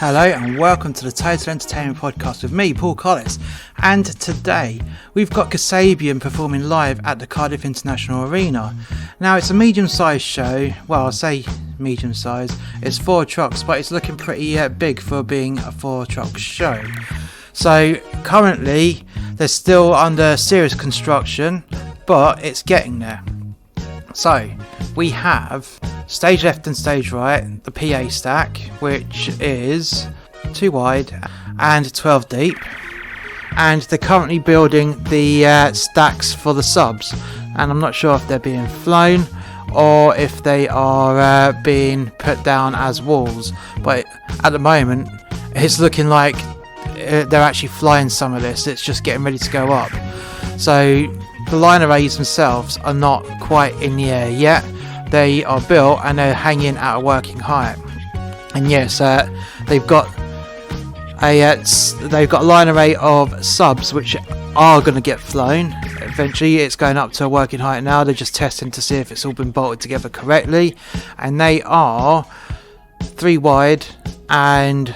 Hello and welcome to the Total Entertainment Podcast with me, Paul Collis. And today we've got Kasabian performing live at the Cardiff International Arena. Now it's a medium-sized show. Well, I say medium-sized. It's 4 trucks, but it's looking pretty big for being a 4-truck show. So currently they're still under serious construction, but it's getting there. So we have stage left and stage right, the PA stack, which is 2 wide and 12 deep, and they're currently building the stacks for the subs, and I'm not sure if they're being flown or if they are being put down as walls, but at the moment it's looking like they're actually flying some of this. It's just getting ready to go up. So the line arrays themselves are not quite in the air yet. They are built and they're hanging at a working height. And yes, they've got a line array of subs which are going to get flown. Eventually, it's going up to a working height now. They're just testing to see if it's all been bolted together correctly, and they are 3 wide and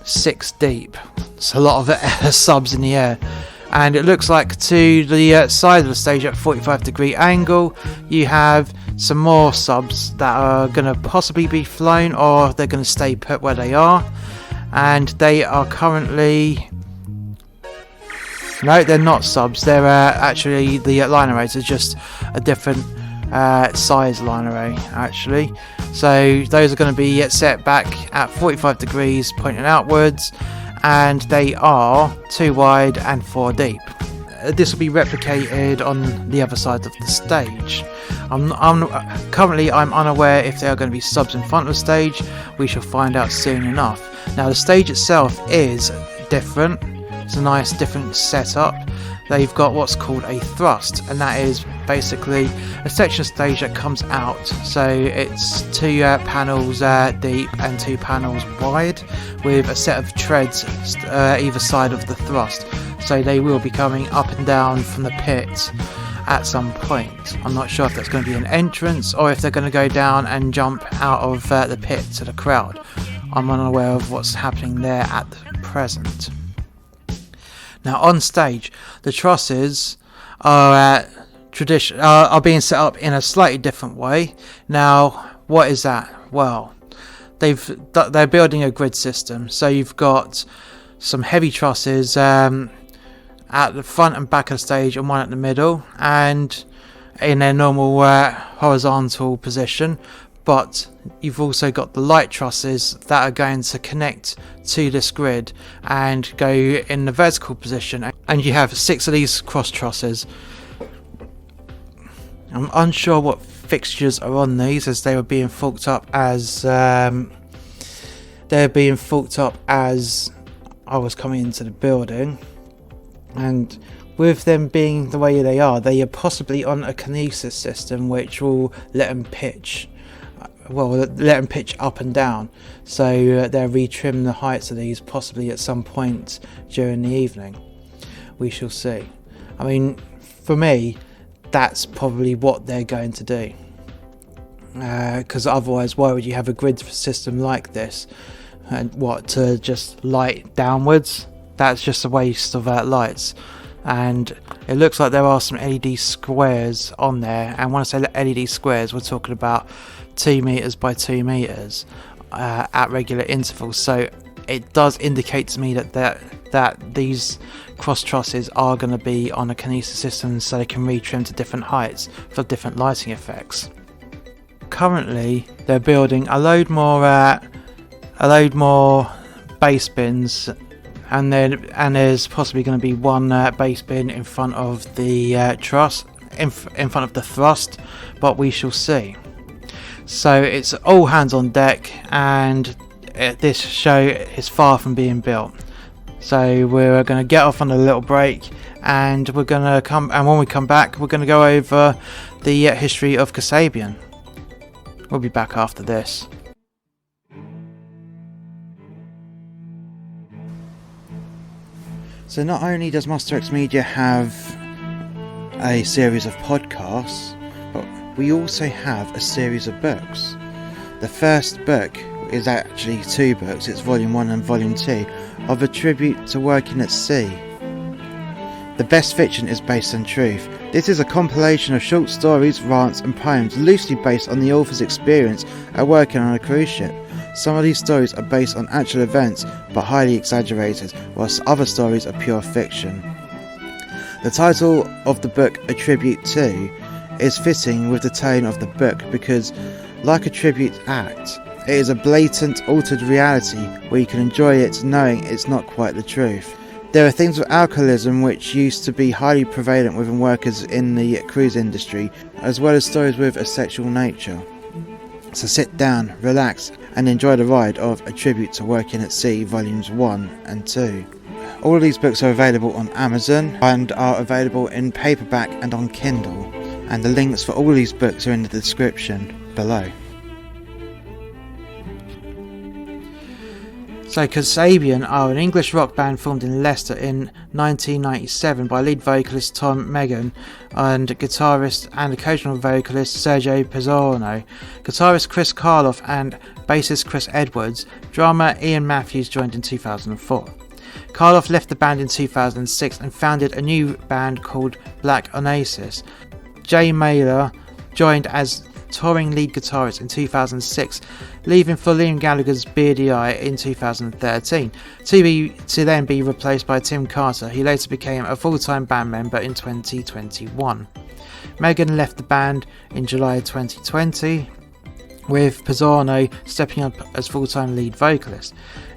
6 deep. It's a lot of subs in the air. And it looks like to the side of the stage at a 45-degree angle, you have some more subs that are going to possibly be flown, or they're going to stay put where they are. And they are currently... No, they're not subs. They're actually the line arrays are just a different size line array, actually. So those are going to be set back at 45 degrees, pointing outwards. And they are 2 wide and 4 deep. This will be replicated on the other side of the stage. I'm unaware if they are going to be subs in front of the stage. We shall find out soon enough. Now the stage itself is different. It's a nice different setup. They've got what's called a thrust, and that is basically a section of stage that comes out. So it's 2 panels deep and 2 panels wide, with a set of treads either side of the thrust. So they will be coming up and down from the pit at some point. I'm not sure if that's going to be an entrance or if they're going to go down and jump out of the pit to the crowd. I'm unaware of what's happening there at present. Now on stage, the trusses are being set up in a slightly different way. Now, what is that? Well, they're building a grid system. So you've got some heavy trusses at the front and back of the stage, and one at the middle, and in their normal horizontal position. But you've also got the light trusses that are going to connect to this grid and go in the vertical position, and you have 6 of these cross trusses. I'm unsure what fixtures are on these, as they were being forked up as I was coming into the building, and with them being the way they are possibly on a kinesis system which will let them pitch. Let them pitch up and down, so they'll retrim the heights of these possibly at some point during the evening. We shall see. I mean, for me, that's probably what they're going to do, because otherwise, why would you have a grid system like this? And to just light downwards? That's just a waste of lights. And it looks like there are some LED squares on there, and when I say LED squares, we're talking about 2 meters by 2 meters at regular intervals. So it does indicate to me that these cross trusses are going to be on a kinesis system, so they can retrim to different heights for different lighting effects. Currently, they're building a load more base bins. And there's possibly going to be 1 base bin in front of the truss, in front of the thrust, but we shall see. So it's all hands on deck, and this show is far from being built. So we're going to get off on a little break, and we're going to come. And when we come back, we're going to go over the history of Kasabian. We'll be back after this. So not only does Master X Media have a series of podcasts, but we also have a series of books. The first book is actually 2 books, it's Volume 1 and Volume 2, of A Tribute to Working at Sea. The best fiction is based on truth. This is a compilation of short stories, rants and poems loosely based on the author's experience at working on a cruise ship. Some of these stories are based on actual events but highly exaggerated, whilst other stories are pure fiction. The title of the book, A Tribute To, is fitting with the tone of the book because, like a tribute act, it is a blatant altered reality where you can enjoy it knowing it's not quite the truth. There are themes of alcoholism which used to be highly prevalent within workers in the cruise industry, as well as stories with a sexual nature. So sit down, relax and enjoy the ride of A Tribute to Working at Sea Volumes 1 and 2. All of these books are available on Amazon and are available in paperback and on Kindle, and the links for all of these books are in the description below. So Kasabian are an English rock band formed in Leicester in 1997 by lead vocalist Tom Megan and guitarist and occasional vocalist Sergio Pizzorno, guitarist Chris Karloff and bassist Chris Edwards. Drummer Ian Matthews joined in 2004. Karloff left the band in 2006 and founded a new band called Black Oasis. Jay Mailer joined as touring lead guitarist in 2006, leaving for Liam Gallagher's Beardy Eye in 2013, to then be replaced by Tim Carter, who later became a full-time band member in 2021. Megan left the band in July 2020, with Pizzorno stepping up as full-time lead vocalist.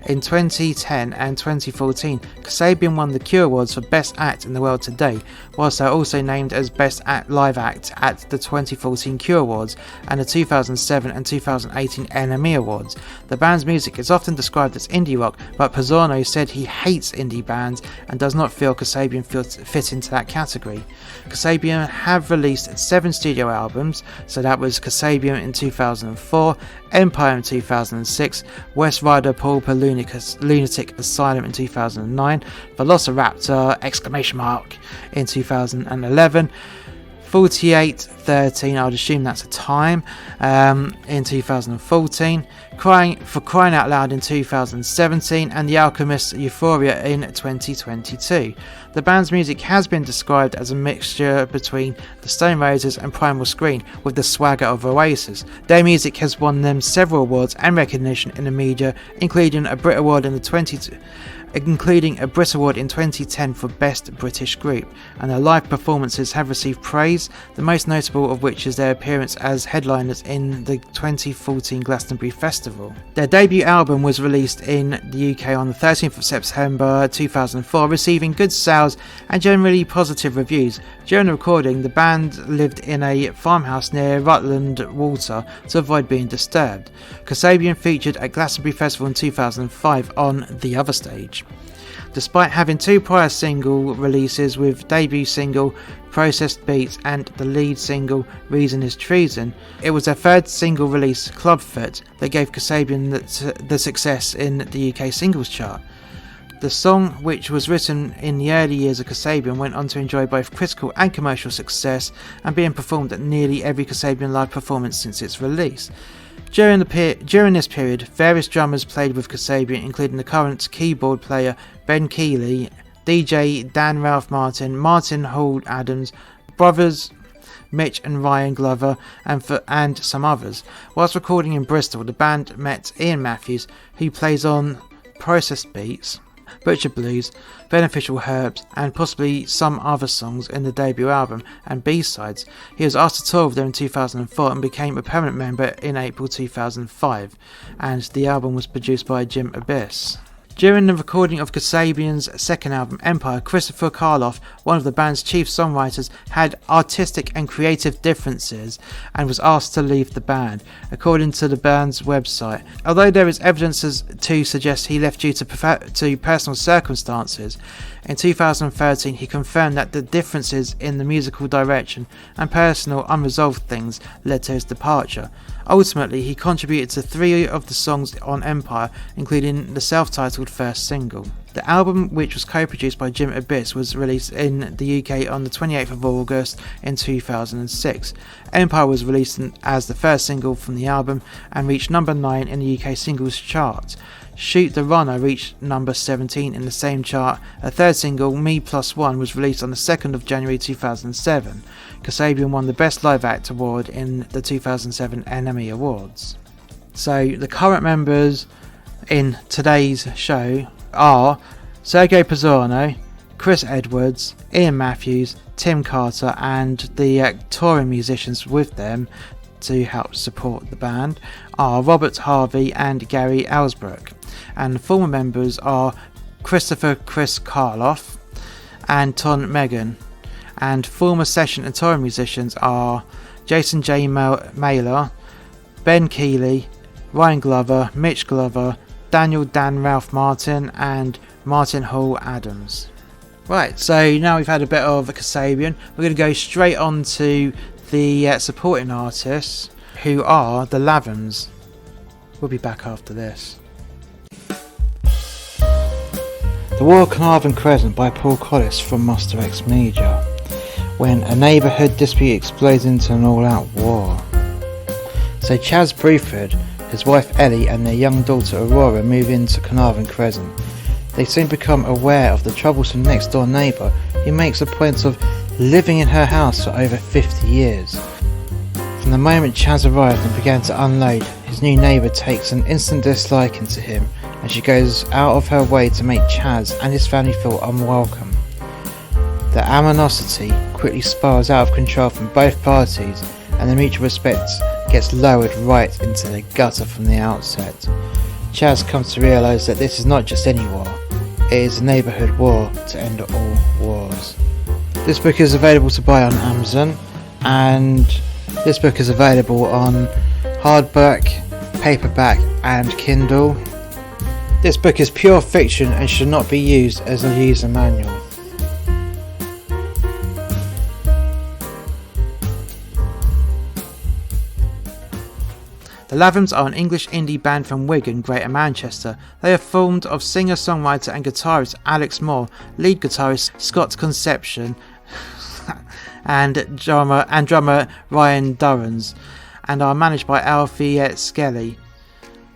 In 2010 and 2014, Kasabian won the Q Awards for Best Act in the World Today, whilst they are also named as Best Live Act at the 2014 Q Awards and the 2007 and 2018 NME Awards. The band's music is often described as indie rock, but Pizzorno said he hates indie bands and does not feel Kasabian fit into that category. Kasabian have released 7 studio albums, so that was Kasabian in 2004, Empire in 2006, West Rider Pauper Lunatic Asylum in 2009, Velociraptor! In 2011, 4813, I'd assume that's a time, in 2014, Crying Out Loud in 2017, and The Alchemist's Euphoria in 2022. The band's music has been described as a mixture between the Stone Roses and Primal Scream, with the swagger of Oasis. Their music has won them several awards and recognition in the media, including a Brit Award in 2010 for Best British Group, and their live performances have received praise, the most notable of which is their appearance as headliners in the 2014 Glastonbury Festival. Their debut album was released in the UK on the 13th of September 2004, receiving good sales and generally positive reviews. During the recording, the band lived in a farmhouse near Rutland Water to avoid being disturbed. Kasabian featured at Glastonbury Festival in 2005 on The Other Stage. Despite having 2 prior single releases, with debut single Processed Beats and the lead single Reason is Treason, it was their 3rd single release, Clubfoot, that gave Kasabian the success in the UK singles chart. The song, which was written in the early years of Kasabian, went on to enjoy both critical and commercial success and being performed at nearly every Kasabian live performance since its release. During this period, various drummers played with Kasabian, including the current keyboard player Ben Keeley, DJ Dan Ralph Martin, Martin Hall Adams, brothers Mitch and Ryan Glover, and some others. Whilst recording in Bristol, the band met Ian Matthews, who plays on Processed Beats, Butcher Blues, Beneficial Herbs, and possibly some other songs in the debut album and B-sides. He was asked to tour with them in 2004 and became a permanent member in April 2005, and the album was produced by Jim Abyss. During the recording of Kasabian's second album, Empire, Christopher Karloff, one of the band's chief songwriters, had artistic and creative differences and was asked to leave the band, according to the band's website. Although there is evidence to suggest he left due to personal circumstances, in 2013 he confirmed that the differences in the musical direction and personal unresolved things led to his departure. Ultimately, he contributed to 3 of the songs on Empire, including the self-titled first single. The album, which was co-produced by Jim Abyss, was released in the UK on the 28th of August in 2006. Empire was released as the first single from the album and reached number 9 in the UK singles chart. Shoot the Runner reached number 17 in the same chart. A third single, Me Plus One, was released on the 2nd of January 2007. Kasabian won the Best Live Act award in the 2007 NME Awards. So the current members in today's show are Sergio Pizzorno, Chris Edwards, Ian Matthews, Tim Carter, and the touring musicians with them to help support the band are Robert Harvey and Gary Ellsbrook. And former members are Christopher Chris Karloff and Ton Megan. And former session and touring musicians are Jason J. Mailer, Ben Keeley, Ryan Glover, Mitch Glover, Daniel Dan Ralph Martin, and Martin Hall Adams. Right, so now we've had a bit of a Kasabian, we're going to go straight on to the supporting artists, who are the Lavins. We'll be back after this. The War of Carnarvon Crescent by Paul Collis from Monster X Media. When a neighbourhood dispute explodes into an all-out war. So Chaz Bruford, his wife Ellie and their young daughter Aurora move into Carnarvon Crescent. They soon become aware of the troublesome next door neighbour who makes a point of living in her house for over 50 years. From the moment Chaz arrived and began to unload, his new neighbour takes an instant disliking to him, and she goes out of her way to make Chaz and his family feel unwelcome. The animosity quickly spirals out of control from both parties, and the mutual respect gets lowered right into the gutter from the outset. Chaz comes to realise that this is not just any war, it is a neighbourhood war to end all wars. This book is available to buy on Amazon, and this book is available on hardback, paperback and Kindle. This book is pure fiction and should not be used as a user manual. The Lavins are an English indie band from Wigan, Greater Manchester. They are formed of singer, songwriter and guitarist Alex Moore, lead guitarist Scott Conception and drummer Ryan Durrans, and are managed by Alfie Skelly.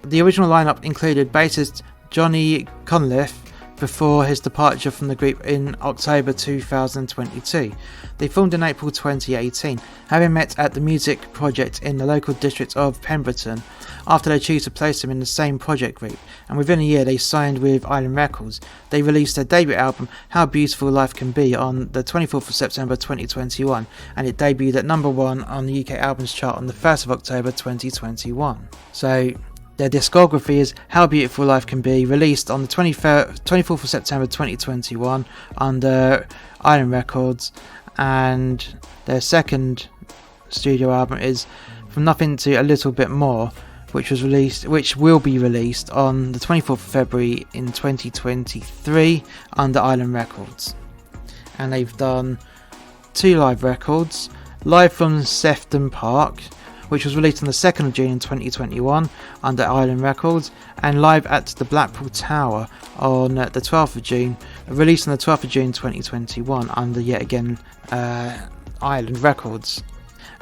The original lineup included bassist Johnny Conliffe before his departure from the group in October 2022. They formed in April 2018, having met at the Music Project in the local district of Pemberton after they chose to place them in the same project group, and within a year they signed with Island Records. They released their debut album How Beautiful Life Can Be on the 24th of September 2021, and it debuted at number 1 on the UK Albums Chart on the 1st of October 2021. So their discography is How Beautiful Life Can Be, released on the 24th of September 2021 under Island Records, and their second studio album is From Nothing to a Little Bit More, which will be released on the 24th of February in 2023 under Island Records. And they've done 2 live records, Live from Sefton Park, which was released on the 2nd of June in 2021 under Island Records, and Live at the Blackpool Tower on the 12th of June, released on the 12th of June 2021 under yet again Island Records.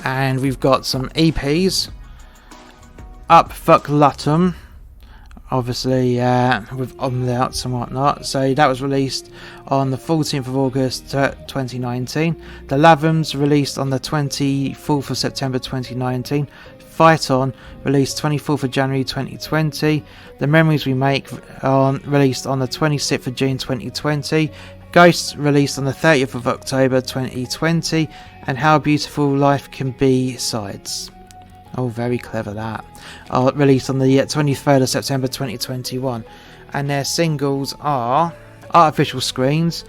And we've got some EPs, Up Fuck Lutum, obviously with omelettes and whatnot, so that was released on the 14th of August 2019. The Lavins released on the 24th of September 2019. Fight On released 24th of January 2020. The Memories We Make released on the 26th of June 2020. Ghosts released on the 30th of October 2020, and How Beautiful Life Can Be Sides. Oh, very clever that. Released on the 23rd of September 2021. And their singles are Artificial Screens,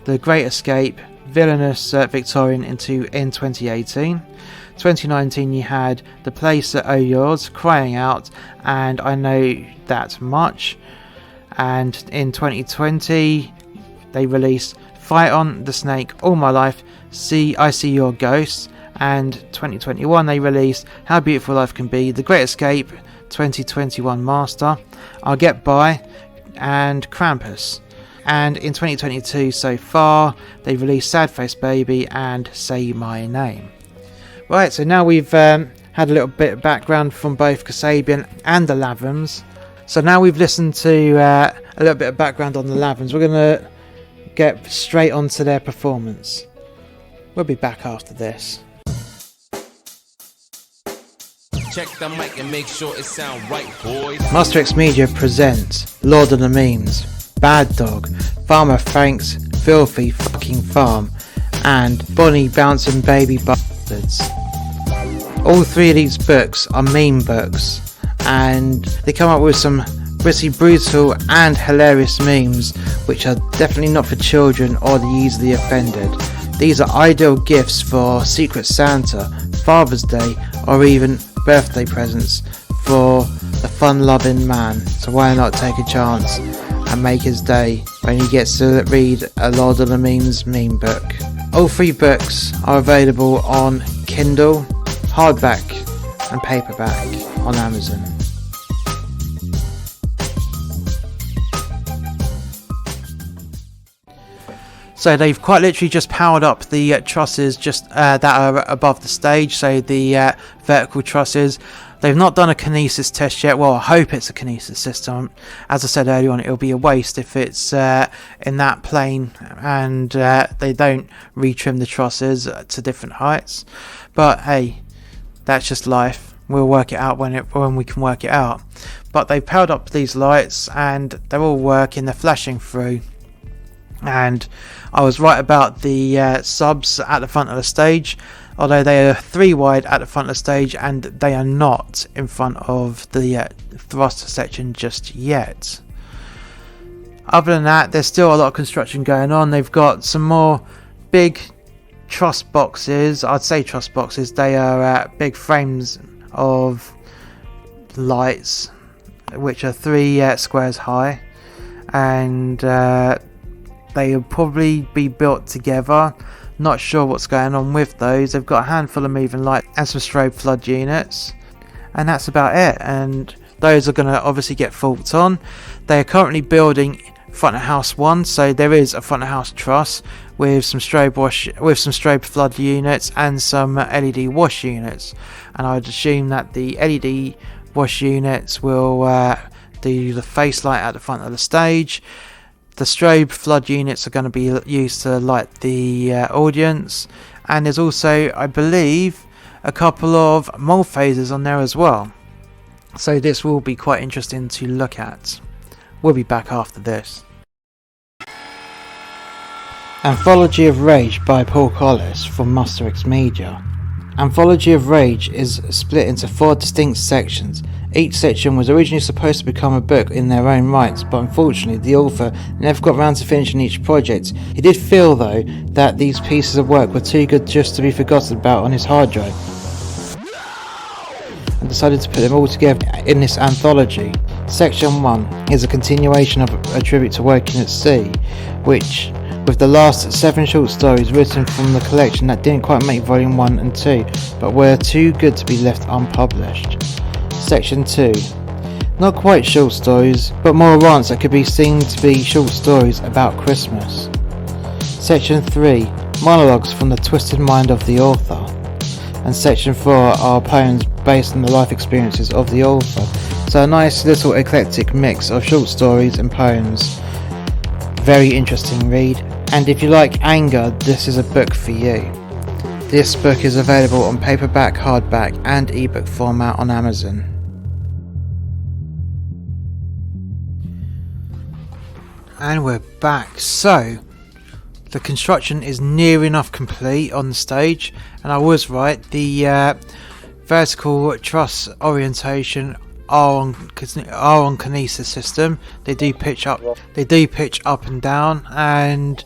The Great Escape, Villainous Victorian in 2018. 2019 you had The Place at Oh Yours, Crying Out, and I Know That Much. And in 2020 they released Fight On, The Snake, All My Life, I See Your Ghost. And 2021 they released How Beautiful Life Can Be, The Great Escape, 2021 Master, I'll Get By, and Krampus. And in 2022 so far, they've released Sad Face Baby and Say My Name. Right, so now we've had a little bit of background from both Kasabian and the Lathams. So now we've listened to a little bit of background on the Lathams, we're going to get straight onto their performance. We'll be back after this. Check the mic and make sure it sound right, boys. Master X Media presents Lord of the Memes, Bad Dog, Farmer Frank's Filthy Fucking Farm, and Bonnie Bouncing Baby Bastards. All three of these books are meme books, and they come up with some pretty brutal and hilarious memes, which are definitely not for children or the easily offended. These are ideal gifts for Secret Santa, Father's Day, or even birthday presents for the fun-loving man. So why not take a chance and make his day when he gets to read a Lord of the Memes meme book. All three books are available on Kindle, hardback and paperback on Amazon. So they've quite literally just powered up the trusses just that are above the stage, so the vertical trusses. They've not done a kinesis test yet. Well, I hope it's a kinesis system. As I said earlier on, it'll be a waste if it's in that plane and they don't retrim the trusses to different heights. But hey, that's just life. We'll work it out when we can work it out. But they've powered up these lights and they're all working. They're flashing through. And I was right about the subs at the front of the stage, although they are 3 wide at the front of the stage and they are not in front of the thruster section just yet. Other than that, there's still a lot of construction going on. They've got some more big truss boxes. I'd say truss boxes. They are big frames of lights which are 3 squares high, and they'll probably be built together. Not sure what's going on with those. They've got a handful of moving lights and some strobe flood units, and that's about it. And those are going to obviously get faults on. They are currently building front of house 1, so there is a front of house truss with some strobe flood units and some LED wash units. And I would assume that the LED wash units will do the face light at the front of the stage. The strobe flood units are going to be used to light the audience, and there's also, I believe, a couple of mold phasers on there as well. So this will be quite interesting to look at. We'll be back after this. Anthology of Rage by Paul Collis from Master X Media. Anthology of Rage is split into 4 distinct sections. Each section was originally supposed to become a book in their own rights, but unfortunately the author never got round to finishing each project. He did feel though that these pieces of work were too good just to be forgotten about on his hard drive, and decided to put them all together in this anthology. Section 1 is a continuation of a tribute to Working at Sea, which with the last 7 short stories written from the collection that didn't quite make volume 1 and 2, but were too good to be left unpublished. Section 2. Not quite short stories, but more rants that could be seen to be short stories about Christmas. Section 3. Monologues from the twisted mind of the author. And Section 4 are poems based on the life experiences of the author. So a nice little eclectic mix of short stories and poems. Very interesting read, and if you like anger, this is a book for you. This book is available on paperback, hardback and ebook format on Amazon. And we're back. So the construction is near enough complete on the stage, and I was right, the vertical truss orientation are on kinesis system. They do pitch up and down, and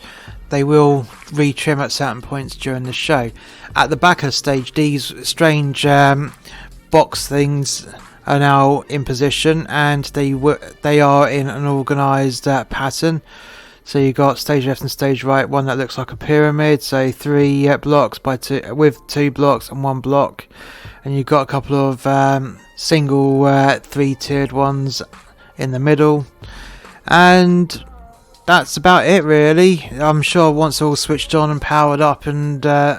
they will retrim at certain points during the show. At the back of the stage, these strange box things are now in position, and they are in an organised pattern. So you got stage left and stage right, one that looks like a pyramid, so 3 blocks by 2 with 2 blocks and 1 block, and you've got a couple of single 3-tiered ones in the middle, and that's about it really. I'm sure once all switched on and powered up and going,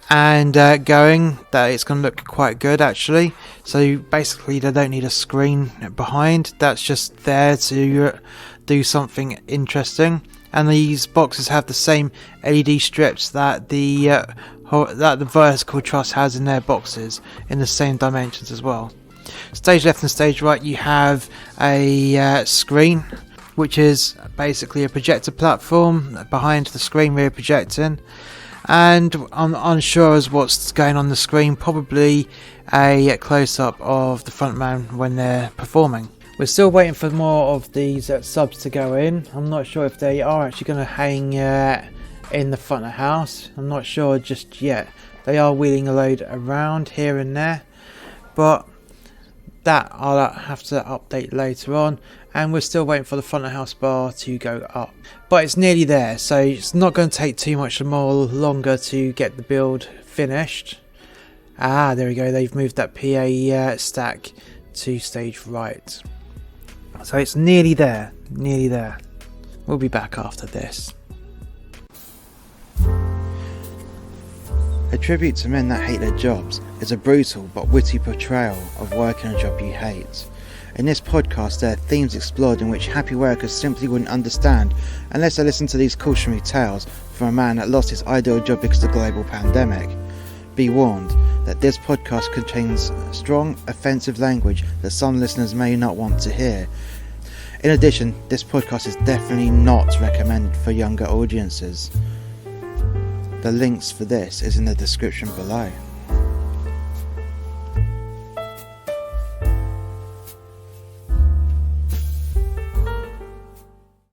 that it's going to look quite good actually. So basically they don't need a screen behind, that's just there to do something interesting. And these boxes have the same LED strips that the vertical truss has in their boxes, in the same dimensions as well. Stage left and stage right, you have a screen, which is basically a projector platform behind the screen we're projecting. And I'm unsure as what's going on the screen, probably a close-up of the front man when they're performing. We're still waiting for more of these subs to go in. I'm not sure if they are actually going to hang in the front of the house. I'm not sure just yet. They are wheeling a load around here and there, but that I'll have to update later on. And we're still waiting for the front of house bar to go up, but it's nearly there, so it's not going to take too much more longer to get the build finished. There we go, they've moved that PA stack to stage right, so it's nearly there, nearly there. We'll be back after this. A tribute to men that hate their jobs is a brutal but witty portrayal of working a job you hate. In this podcast, there are themes explored in which happy workers simply wouldn't understand unless they listened to these cautionary tales from a man that lost his ideal job because of the global pandemic. Be warned that this podcast contains strong, offensive language that some listeners may not want to hear. In addition, this podcast is definitely not recommended for younger audiences. The links for this is in the description below.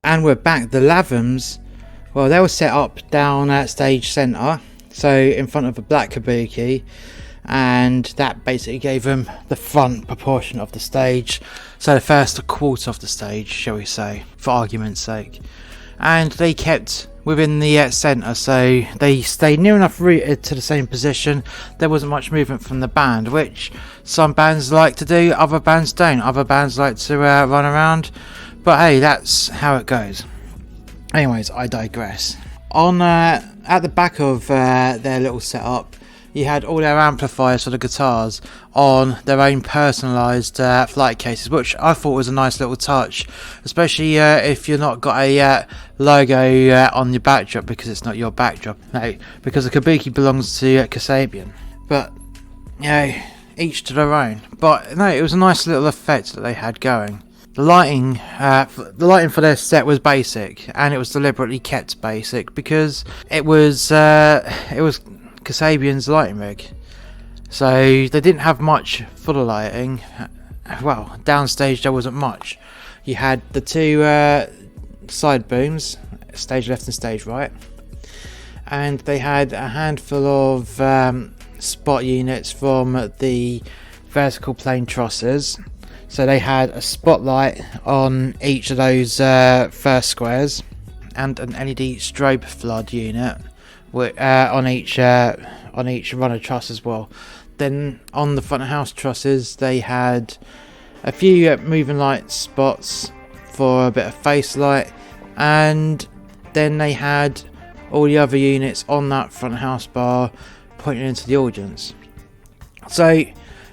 And we're back. The Lathams, well, they were set up down at stage centre, so in front of a black kabuki, and that basically gave them the front proportion of the stage, so the first quarter of the stage, shall we say, for argument's sake. And they kept within the centre, so they stayed near enough rooted to the same position. There wasn't much movement from the band, which some bands like to do, other bands don't. Other bands like to run around. But hey, that's how it goes. Anyways, I digress. On at the back of their little setup, you had all their amplifiers for the guitars on their own personalised flight cases, which I thought was a nice little touch, especially if you've not got a logo on your backdrop, because it's not your backdrop. No, because the kabuki belongs to Kasabian. But, you know, each to their own. But no, it was a nice little effect that they had going. The lighting for their set was basic, and it was deliberately kept basic because it was Kasabian's lighting rig, so they didn't have much for the lighting. Well, downstage there wasn't much. You had the two side booms, stage left and stage right, and they had a handful of spot units from the vertical plane trusses. So they had a spotlight on each of those first squares, and an LED strobe flood unit on each runner truss as well. Then on the front of house trusses, they had a few moving light spots for a bit of face light, and then they had all the other units on that front of house bar pointing into the audience. So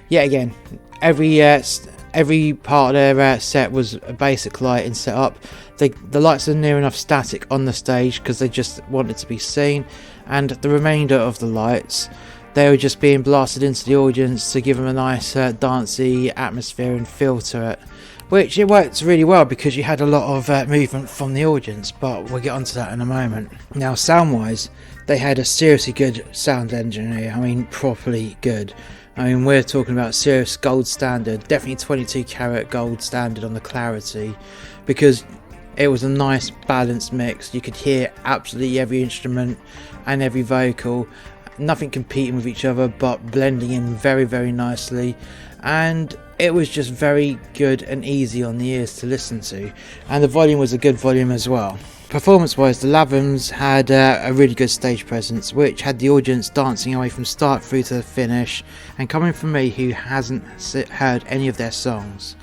yet again, every part of their set was a basic lighting setup. The lights are near enough static on the stage because they just wanted to be seen, and the remainder of the lights, they were just being blasted into the audience to give them a nice dancey atmosphere and feel to it, which it worked really well because you had a lot of movement from the audience, but we'll get onto that in a moment. Now, sound wise, they had a seriously good sound engineer. I mean, properly good. I mean, we're talking about serious gold standard, definitely 22 karat gold standard on the clarity, because it was a nice balanced mix. You could hear absolutely every instrument and every vocal, nothing competing with each other but blending in very, very nicely, and it was just very good and easy on the ears to listen to, and the volume was a good volume as well. Performance wise, the Lathams had a really good stage presence, which had the audience dancing away from start through to the finish, and coming from me who hasn't heard any of their songs,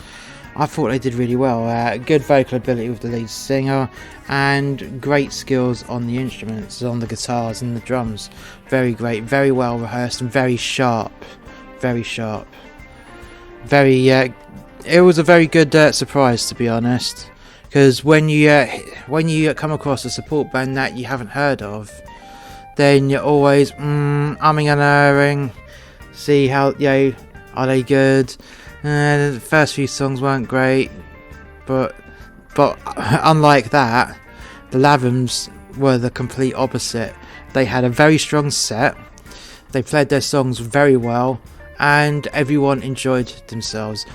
I thought they did really well. Good vocal ability with the lead singer, and great skills on the instruments, on the guitars and the drums. Very great, very well rehearsed, and very sharp. Very sharp. It was a very good surprise, to be honest. Because when you come across a support band that you haven't heard of, then you're always umming and ahhing. See how, are they good? The first few songs weren't great, but unlike that, the Lathams were the complete opposite. They had a very strong set, they played their songs very well, and everyone enjoyed themselves,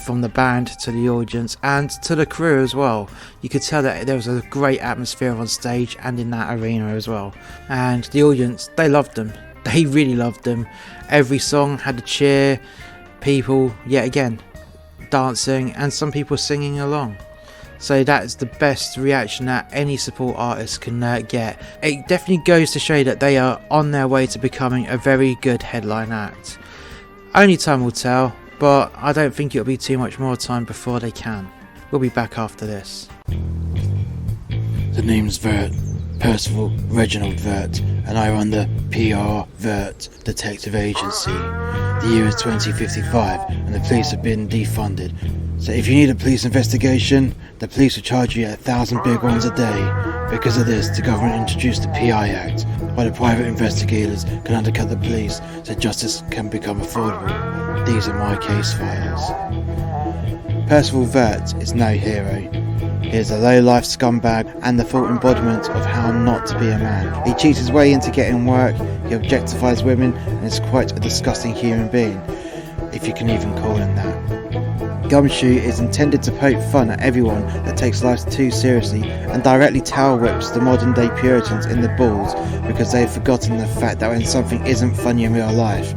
from the band to the audience and to the crew as well. You could tell that there was a great atmosphere on stage and in that arena as well. And the audience, they loved them. They really loved them. Every song had a cheer, people, yet again, dancing, and some people singing along. So that is the best reaction that any support artist can get. It definitely goes to show that they are on their way to becoming a very good headline act. Only time will tell, but I don't think it'll be too much more time before they can. We'll be back after this. The name's Vert, Percival Reginald Vert, and I run the PR-Vert detective agency. The year is 2055 and the police have been defunded. So if you need a police investigation, the police will charge you 1,000 big ones a day. Because of this, the government introduced the P.I Act, where the private investigators can undercut the police so justice can become affordable. These are my case files. Percival Vert is no hero. He is a low-life scumbag and the full embodiment of how not to be a man. He cheats his way into getting work, he objectifies women, and is quite a disgusting human being, if you can even call him that. Gumshoe is intended to poke fun at everyone that takes life too seriously and directly towel whips the modern day Puritans in the balls because they've forgotten the fact that when something isn't funny in real life,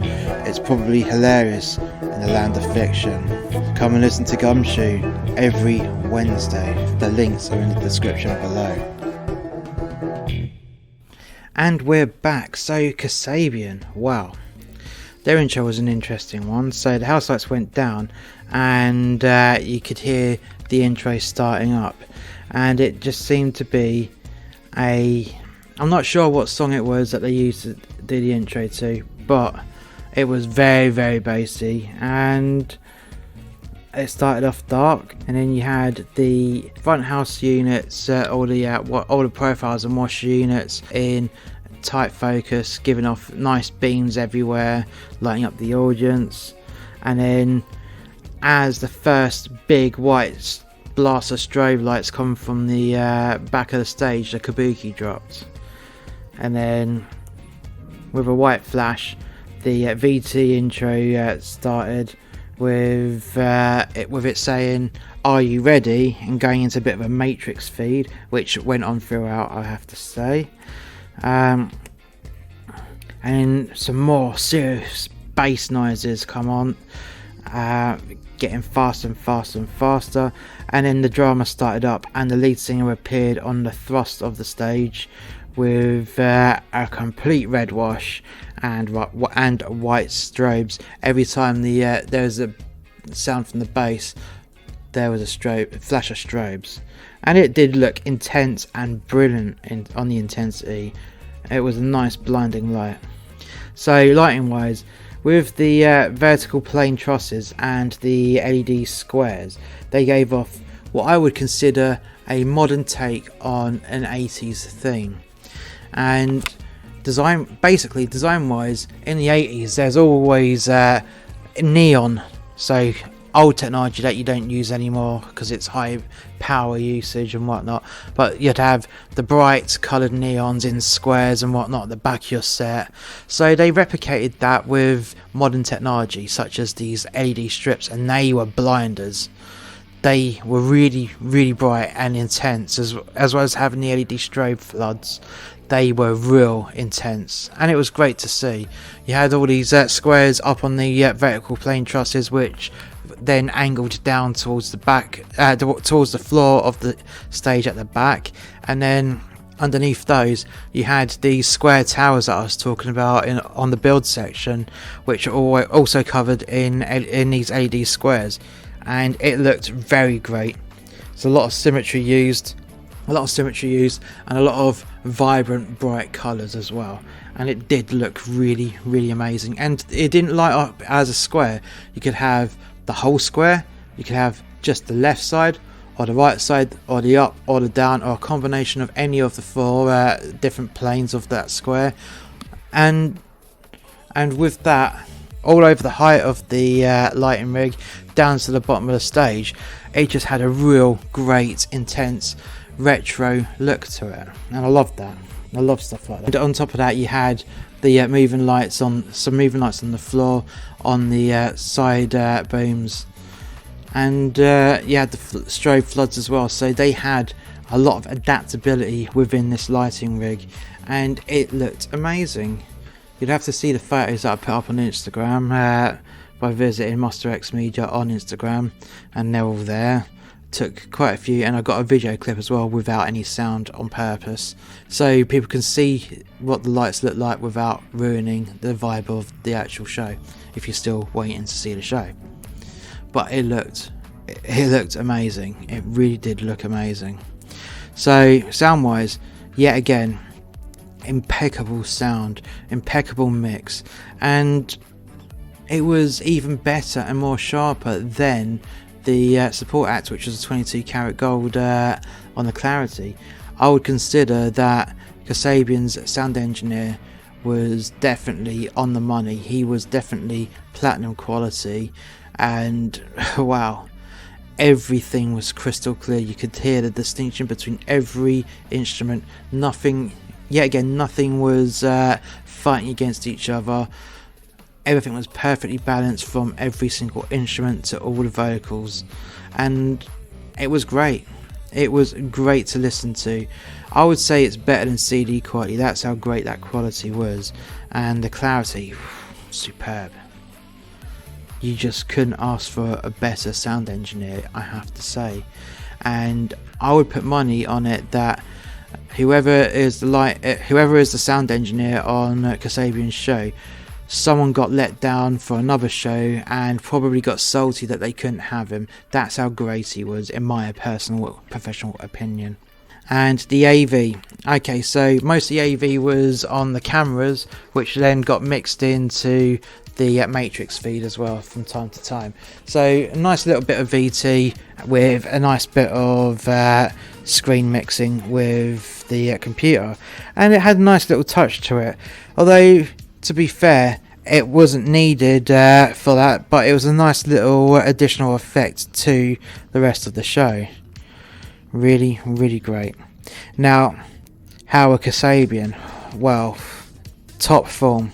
it's probably hilarious in the land of fiction. Come and listen to Gumshoe every Wednesday. The links are in the description below. And we're back. So Kasabian, wow. Their intro was an interesting one. So the house lights went down and you could hear the intro starting up, and it just seemed to be I'm not sure what song it was that they used to do the intro to, but it was very, very bassy, and it started off dark, and then you had the front house units, all the profiles and wash units in tight focus, giving off nice beams everywhere, lighting up the audience. And then as the first big white blast of strobe lights come from the back of the stage, the kabuki dropped, and then with a white flash the VT intro started with it saying "Are you ready?" and going into a bit of a Matrix feed, which went on throughout, I have to say. And some more serious bass noises come on, getting faster and faster and faster, and then the drama started up and the lead singer appeared on the thrust of the stage with a complete red wash and white strobes. Every time there was a sound from the bass, there was a flash of strobes, and it did look intense and brilliant on the intensity. It was a nice blinding light. So lighting wise, with the vertical plane trusses and the LED squares, they gave off what I would consider a modern take on an 80s theme. And design wise, in the 80s there's always neon, so old technology that you don't use anymore because it's high power usage and whatnot, but you'd have the bright coloured neons in squares and whatnot at the back of your set. So they replicated that with modern technology such as these LED strips, and they were blinders. They were really, really bright and intense, as well as having the LED strobe floods. They were real intense, and it was great to see. You had all these squares up on the vertical plane trusses, which then angled down towards the back, towards the floor of the stage at the back, and then underneath those you had these square towers that I was talking about on the build section, which are also covered in these LED squares. and it looked very great. There's a lot of symmetry used, and a lot of vibrant, bright colours as well. And it did look really, really amazing. And it didn't light up as a square. You could have the whole square, you could have just the left side, or the right side, or the up, or the down, or a combination of any of the 4 different planes of that square. And with that, all over the height of the lighting rig, down to the bottom of the stage, it just had a real great, intense, retro look to it. And I loved that. I love stuff like that. And on top of that, you had the moving lights on the floor, on the side booms, and you had the strobe floods as well. So they had a lot of adaptability within this lighting rig, and it looked amazing. You'd have to see the photos that I put up on Instagram by visiting Monster X Media on Instagram, and they're all there. Took quite a few, and I got a video clip as well without any sound on purpose, so people can see what the lights look like without ruining the vibe of the actual show, if you're still waiting to see the show. But it looked amazing. It really did look amazing. So sound wise, yet again, impeccable sound, impeccable mix, and it was even better and more sharper than the Support Act, which was a 22 karat gold on the clarity. I would consider that Kasabian's sound engineer was definitely on the money. He was definitely platinum quality, and wow, everything was crystal clear. You could hear the distinction between every instrument. Nothing was fighting against each other. Everything was perfectly balanced from every single instrument to all the vocals, and it was great. It was great to listen to. I would say it's better than CD quality. That's how great that quality was, and the clarity, superb. You just couldn't ask for a better sound engineer, I have to say. And I would put money on it that whoever is the sound engineer on Kasabian's show, someone got let down for another show and probably got salty that they couldn't have him. That's how great he was, in my personal professional opinion. And the AV, okay, so most of the AV was on the cameras, which then got mixed into the Matrix feed as well from time to time. So a nice little bit of VT with a nice bit of screen mixing with the computer, and it had a nice little touch to it. Although, to be fair, it wasn't needed for that, but it was a nice little additional effect to the rest of the show. Really, really great. Now, how a Kasabian? Well, top form.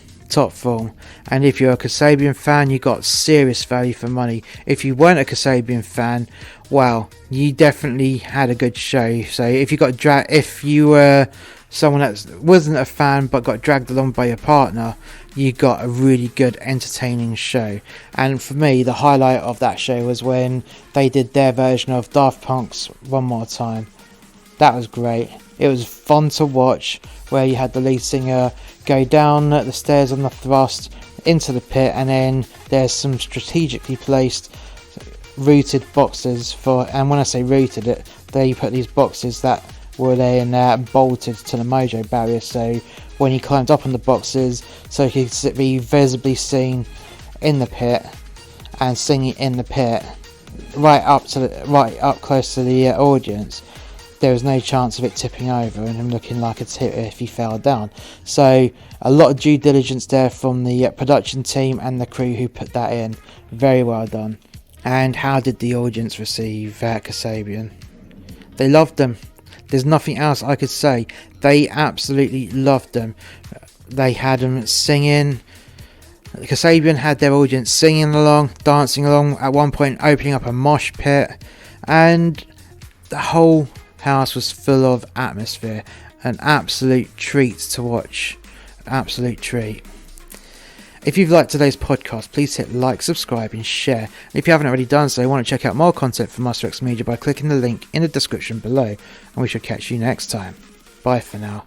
And if you're a Kasabian fan, you got serious value for money. If you weren't a Kasabian fan, well, you definitely had a good show. So if you were someone that wasn't a fan but got dragged along by your partner, you got a really good entertaining show. And for me, the highlight of that show was when they did their version of Daft Punk's One More Time. That was great. It was fun to watch, where you had the lead singer go down the stairs on the thrust into the pit, and then there's some strategically placed routed boxes and when I say routed, they put these boxes that were then bolted to the mojo barrier, so when he climbed up on the boxes, so he could be visibly seen in the pit and singing in the pit, right up close to the audience. There was no chance of it tipping over and him looking like a tip if he fell down. So a lot of due diligence there from the production team and the crew who put that in. Very well done. And how did the audience receive Kasabian? They loved them. There's nothing else I could say. They absolutely loved them. They had them singing. Kasabian had their audience singing along, dancing along, at one point opening up a mosh pit, and the whole house was full of atmosphere. An absolute treat to watch. Absolute treat. If you've liked today's podcast, please hit like, subscribe and share. And if you haven't already done so, want to check out more content from Monster X Media by clicking the link in the description below. And we shall catch you next time. Bye for now.